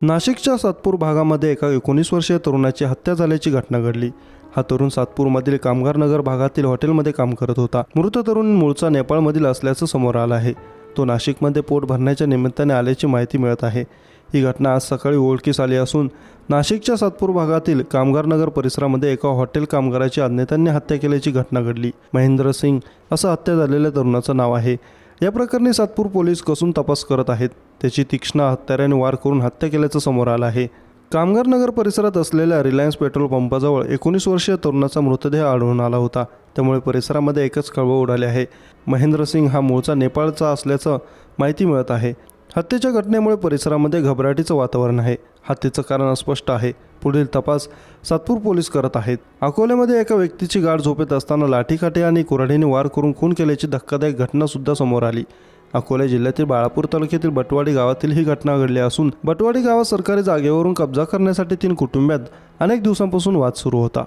नाशिकच्या सातपूर भागामध्ये एका 19 वर्षीय तरुणाची हत्या झाल्याची घटना घडली। हा तरुण सातपूरमधील कामगार नगर भागातील हॉटेलमध्ये काम करत होता। मृत तरुण मूळचा नेपाळमधील असल्याचं समोर आलं आहे। तो नाशिकमध्ये पोट भरण्याच्या निमित्ताने आल्याची माहिती मिळत आहे। ही घटना आज सकाळी उघडकीस आली असून नाशिकच्या सातपूर भागातील कामगार नगर परिसरामध्ये एका हॉटेल कामगाराची अज्ञातांनी हत्या केल्याची घटना घडली। महेंद्र सिंग असं हत्या झालेल्या तरुणाचं नाव आहे। या प्रकरणी सातपूर पोलीस कसून तपास करत आहेत। त्याची तीक्ष्ण हत्याराने वार करून हत्या केल्याचं समोर आलं आहे। कामगार नगर परिसरात असलेल्या रिलायन्स पेट्रोल पंपाजवळ 19 वर्षीय तरुणाचा मृतदेह आढळून आला होता। त्यामुळे परिसरामध्ये एकच खळबळ उडाली आहे। महेंद्र सिंग हा मूळचा नेपाळचा असल्याचं माहिती मिळत आहे। हत्येच्या घटनेमुळे परिसरामध्ये घबराटीचं वातावरण आहे। हत्येचं कारण अस्पष्ट आहे। पुढील तपास सातपूर पोलीस करत आहेत। अकोल्यामध्ये एका व्यक्तीची गाढ झोपेत असताना लाठीकाठी आणि कुऱ्हाडीने वार करून खून केल्याची धक्कादायक घटना सुद्धा समोर आली। अकोला जिल्ह्यातील बाळापूर तालुक्यातील बटवाडी गावातील ही घटना घडली असून बटवाडी गावात सरकारी जागेवरून कब्जा करण्यासाठी 3 कुटुंबात अनेक दिवसांपासून वाद सुरू होता।